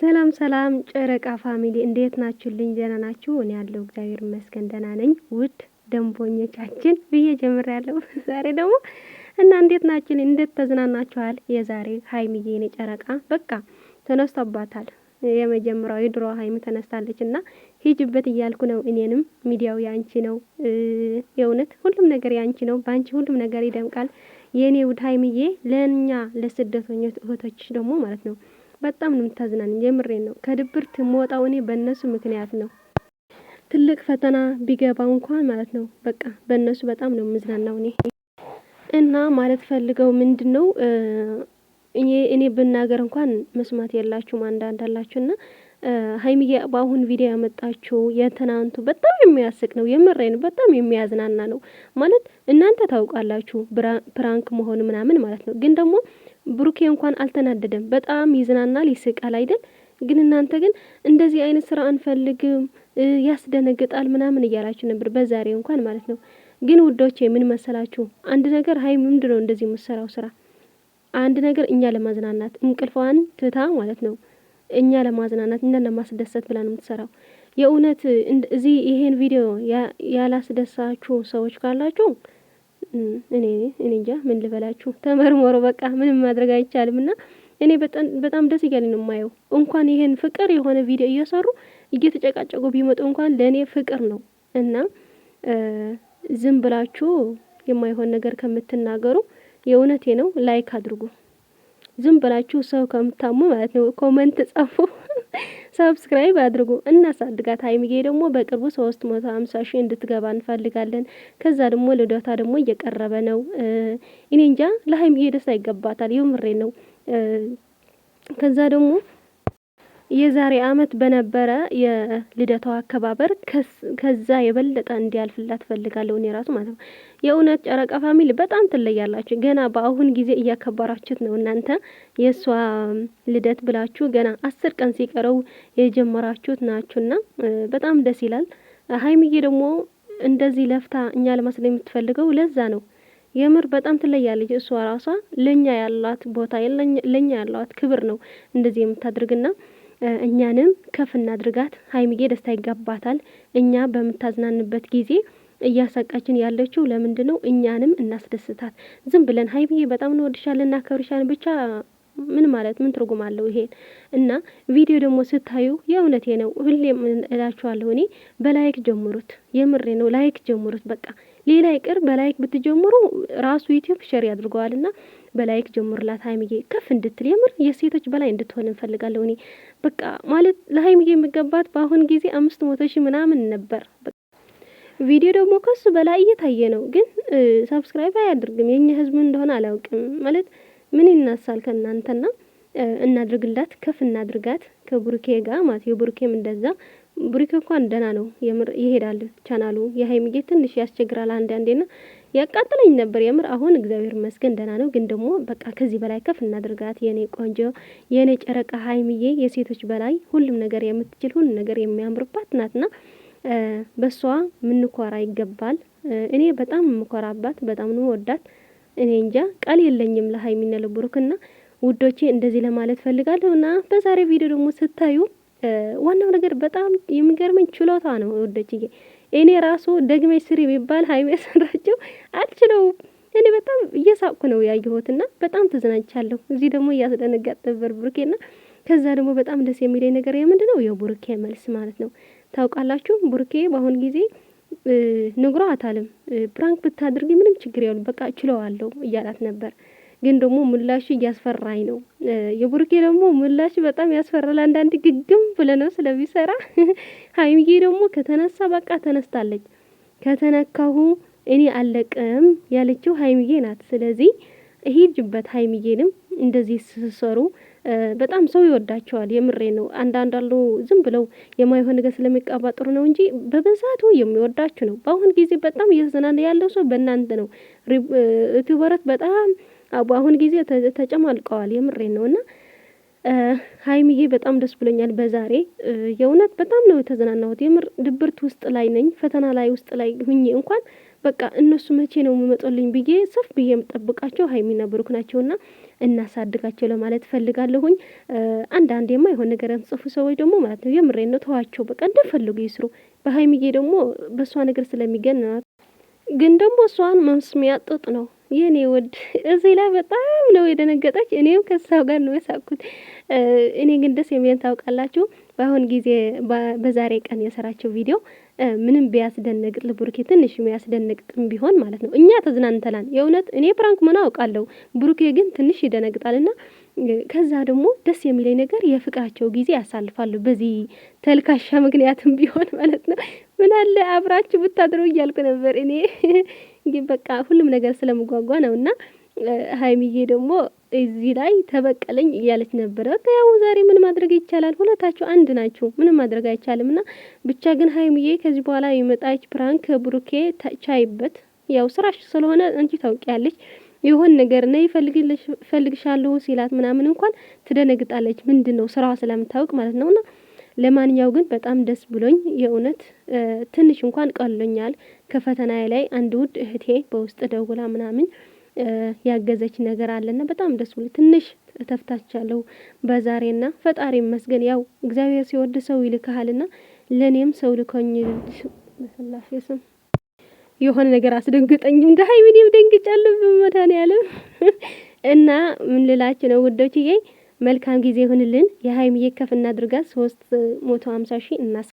ሰላም ሰላም ጨረቃ ፋሚሊ እንዴት ናችሁልኝ? ደህና ናችሁ? እኔ ያለው እግዚአብሔር ይመስገን ደህና ነኝ። ውድ ደንቦኞቻችን ብዬ ጀምሬያለሁ። ዛሬ ደግሞ እና እንዴት ናችሁ? እንዴት ተዝናናችኋል? የዛሬ ሀይሚዬ የኔ ጨረቃ በቃ ተነስቶባታል። የመጀመሪያው የድሮ ሀይሚ ተነስታለች እና ሂጅበት እያልኩ ነው። እኔንም ሚዲያው ያንቺ ነው፣ የእውነት ሁሉም ነገር ያንቺ ነው። ባንቺ ሁሉም ነገር ይደምቃል። የኔ ውድ ሀይሚዬ ለኛ ለስደተኞች እህቶች ደግሞ ማለት ነው በጣም ነው የምታዝናኝ። የምሬን ነው። ከድብርት የምወጣው እኔ በእነሱ ምክንያት ነው። ትልቅ ፈተና ቢገባው እንኳን ማለት ነው በቃ በእነሱ በጣም ነው የምዝናናው እኔ እና ማለት ፈልገው ምንድነው እኔ ብናገር እንኳን መስማት የላችሁም አንዳንድ አላችሁና ሀይሚዬ በአሁን ቪዲዮ ያመጣችሁ የትናንቱ በጣም የሚያስቅ ነው። የምሬን በጣም የሚያዝናና ነው ማለት እናንተ ታውቃላችሁ ፕራንክ መሆን ምናምን ማለት ነው። ግን ደግሞ ብሩኬ እንኳን አልተናደደም። በጣም ይዝናናል፣ ይስቃል አይደል? ግን እናንተ ግን እንደዚህ አይነት ስራ አንፈልግም፣ ያስደነግጣል ምናምን እያላችሁ ነበር በዛሬው እንኳን ማለት ነው። ግን ውዶቼ ምን መሰላችሁ? አንድ ነገር ሀይሚ ምንድነው እንደዚህ የምትሰራው ስራ አንድ ነገር እኛ ለማዝናናት እንቅልፏን ትታ ማለት ነው እኛ ለማዝናናት እኛ ለማስደሰት ብላ ነው የምትሰራው። የእውነት እዚህ ይሄን ቪዲዮ ያላስደሳችሁ ሰዎች ካላችሁ እኔ እንጃ ምን ልበላችሁ። ተመርመሩ በቃ ምንም ማድረግ አይቻልም። እና እኔ በጣም ደስ እያለኝ ነው የማየው። እንኳን ይሄን ፍቅር የሆነ ቪዲዮ እየሰሩ እየተጨቃጨቁ ቢመጡ እንኳን ለእኔ ፍቅር ነው። እና ዝም ብላችሁ የማይሆን ነገር ከምትናገሩ የእውነቴ ነው ላይክ አድርጉ። ዝም ብላችሁ ሰው ከምታሙ ማለት ነው ኮሜንት ጻፉ፣ ሰብስክራይብ አድርጉ። እናሳድጋት። ሀይሚዬ ደግሞ በቅርቡ 350,000 እንድትገባ እንፈልጋለን። ከዛ ደግሞ ልደታ ደግሞ እየቀረበ ነው። እኔ እንጃ ለሀይሚዬ ደስታ ይገባታል። የምሬ ነው። ከዛ ደግሞ የዛሬ አመት በነበረ የልደታው አከባበር ከዛ የበለጠ እንዲያልፍላት ፈልጋለሁ እኔ ራሱ ማለት ነው። የእውነት ጨረቃ ፋሚሊ በጣም ትለያላችሁ። ገና በአሁን ጊዜ እያከበራችሁት ነው እናንተ የእሷ ልደት ብላችሁ ገና 10 ቀን ሲቀረው የጀመራችሁት ናችሁና በጣም ደስ ይላል። ሀይሚዬ ደግሞ እንደዚህ ለፍታ እኛ ለማስለ የምትፈልገው ለዛ ነው። የምር በጣም ትለያለች። እሷ ራሷ ለኛ ያላት ቦታ ለኛ ያላት ክብር ነው እንደዚህ የምታድርግና እኛንም ከፍ እናድርጋት። ሀይሚዬ ደስታ ይገባታል። እኛ በምታዝናንበት ጊዜ እያሳቃችን ያለችው ለምንድነው? እኛንም እናስደስታት። ዝም ብለን ሀይሚዬ በጣም እንወድሻለን እናከብርሻለን ብቻ ምን ማለት ምን ትርጉም አለው ይሄ? እና ቪዲዮ ደግሞ ስታዩ የእውነቴ ነው ሁሌም እላችኋለሁ እኔ በላይክ ጀምሩት። የምሬ ነው ላይክ ጀምሩት። በቃ ሌላ ይቅር በላይክ ብትጀምሩ ራሱ ዩቲዩብ ሼር ያድርገዋልና በላይክ ጀምሩላት። ሀይሚዬ ከፍ እንድትል የምር የሴቶች በላይ እንድትሆን እንፈልጋለሁ እኔ በቃ ማለት ለሀይሚዬ የሚገባት በአሁን ጊዜ 500,000 ምናምን ነበር። ቪዲዮ ደግሞ ከሱ በላይ እየታየ ነው። ግን ሰብስክራይብ አያደርግም። የኛ ህዝብ እንደሆነ አላውቅም ማለት ምን ይናሳል ከእናንተና እናድርግላት፣ ከፍ እናድርጋት ከብሩኬ ጋር ማለት የብሩኬም እንደዛ። ብሩኬ እንኳን ደህና ነው የምር ይሄዳል ቻናሉ። የሀይሚዬ ትንሽ ያስቸግራል አንዳንዴና ያቃጥለኝ ነበር የምር። አሁን እግዚአብሔር ይመስገን ደህና ነው። ግን ደግሞ በቃ ከዚህ በላይ ከፍ እናድርጋት የኔ ቆንጆ የኔ ጨረቃ ሀይሚዬ የሴቶች በላይ ሁሉም ነገር የምትችል ሁሉም ነገር የሚያምርባት ናትና በሷ ምንኮራ ይገባል። እኔ በጣም ምኮራባት በጣም ነው ወዳት። እኔ እንጃ ቃል የለኝም ለሀይሚና ለብሩክና ውዶቼ እንደዚህ ለማለት ፈልጋለሁና በዛሬ ቪዲዮ ደግሞ ስታዩ ዋናው ነገር በጣም የሚገርመኝ ችሎታ ነው ውዶቼ። እኔ ራሱ ደግመሽ ስሪ ቢባል ሀይሚ ሰራቸው አልችለውም። እኔ በጣም እየሳቅኩ ነው ያየሁትና በጣም ተዝናንቻለሁ። እዚህ ደግሞ እያስደነገጠ ነበር ብሩኬና ከዛ ደግሞ በጣም ደስ የሚለኝ ነገር የምንድነው የብሩኬ መልስ ማለት ነው። ታውቃላችሁ ብሩኬ በአሁን ጊዜ ነግሯታልም ፕራንክ ብታድርጊ ምንም ችግር የለውም በቃ እችለዋለሁ እያላት ነበር። ግን ደግሞ ምላሹ እያስፈራኝ ነው። የብሩኬ ደግሞ ምላሹ በጣም ያስፈራል። አንዳንድ ግግም ብለነው ስለሚሰራ ሀይሚዬ ደግሞ ከተነሳ በቃ ተነስታለች። ከተነካሁ እኔ አለቅም ያለችው ሀይሚዬ ናት። ስለዚህ ሂጅበት። ሀይሚዬንም እንደዚህ ሲሰሩ በጣም ሰው ይወዳቸዋል። የምሬ ነው። አንዳንድ አሉ ዝም ብለው የማይሆን ነገር ስለሚቀባጥሩ ነው እንጂ በብዛቱ የሚወዳችሁ ነው። በአሁን ጊዜ በጣም እየተዝናና ያለው ሰው በእናንተ ነው። ዩቲዩበሮች በጣም በአሁን ጊዜ ተጨማልቀዋል። የምሬ ነውና ሀይሚዬ በጣም ደስ ብሎኛል በዛሬ የእውነት በጣም ነው የተዝናናሁት። የምር ድብርት ውስጥ ላይ ነኝ፣ ፈተና ላይ ውስጥ ላይ ሁኜ እንኳን በቃ እነሱ መቼ ነው የሚመጡልኝ ብዬ ሰፍ ብዬ የምጠብቃቸው ሀይሚና ብሩክ ናቸውና እናሳድጋቸው ለማለት ፈልጋለሁኝ። አንዳንዴማ የሆነ ነገር ጽፉ ሰዎች ደግሞ ማለት ነው የምሬን ነው ተዋቸው፣ በቃ እንደፈልጉ ይስሩ። በሀይሚዬ ደግሞ በእሷ ነገር ስለሚገን ግን ደግሞ እሷን መስሚያ ጥጥ ነው የኔ ውድ። እዚህ ላይ በጣም ነው የደነገጠች። እኔም ከሳው ጋር ነው የሳቅኩት። እኔ ግን ደስ የሚለን ታውቃላችሁ፣ በአሁን ጊዜ በዛሬ ቀን የሰራቸው ቪዲዮ ምንም ቢያስደነግጥ ለብሩኬ ትንሽ የሚያስደነግጥም ቢሆን ማለት ነው እኛ ተዝናንተናል። የእውነት እኔ ፕራንክ ምን አውቃለሁ፣ ብሩኬ ግን ትንሽ ይደነግጣልና ከዛ ደግሞ ደስ የሚለኝ ነገር የፍቅራቸው ጊዜ ያሳልፋሉ በዚህ ተልካሻ ምክንያትም ቢሆን ማለት ነው። ምን አለ አብራችሁ ብታድሩ እያልኩ ነበር እኔ ግን በቃ ሁሉም ነገር ስለምጓጓ ነውና ሀይሚዬ ደግሞ እዚህ ላይ ተበቀለኝ እያለች ነበር። በቃ ያው ዛሬ ምን ማድረግ ይቻላል? ሁለታችሁ አንድ ናችሁ፣ ምንም ማድረግ አይቻልምና ብቻ ግን ሀይሚዬ ከዚህ በኋላ የመጣች ፕራንክ ብሩኬ ቻይበት። ያው ስራሽ ስለሆነ አንቺ ታውቂያለሽ። የሆነ ነገር ነይ ፈልግሻለሁ ሲላት ምናምን እንኳን ትደነግጣለች። ምንድነው ስራዋ ስለምታውቅ ማለት ነውና ለማንኛው ግን በጣም ደስ ብሎኝ የእውነት ትንሽ እንኳን ቀሎኛል። ከፈተናዬ ላይ አንድ ውድ እህቴ በውስጥ ደውላ ምናምን ያገዘች ነገር አለና በጣም ደስ ብሎ ትንሽ ተፍታቻለሁ በዛሬና ፈጣሪ ይመስገን። ያው እግዚአብሔር ሲወድ ሰው ይልካልና ለኔም ሰው ልኮኝ በሰላሽ ስም የሆነ ነገር አስደንግጠኝ እንደ ሀይሚኔም ደንግጫለሁ በመድኃኒዓለም እና ምን ልላችሁ ነው ውዶችዬ፣ መልካም ጊዜ ይሁንልን። የሀይሚዬ ከፍ እናድርጋት 350 ሺህ እና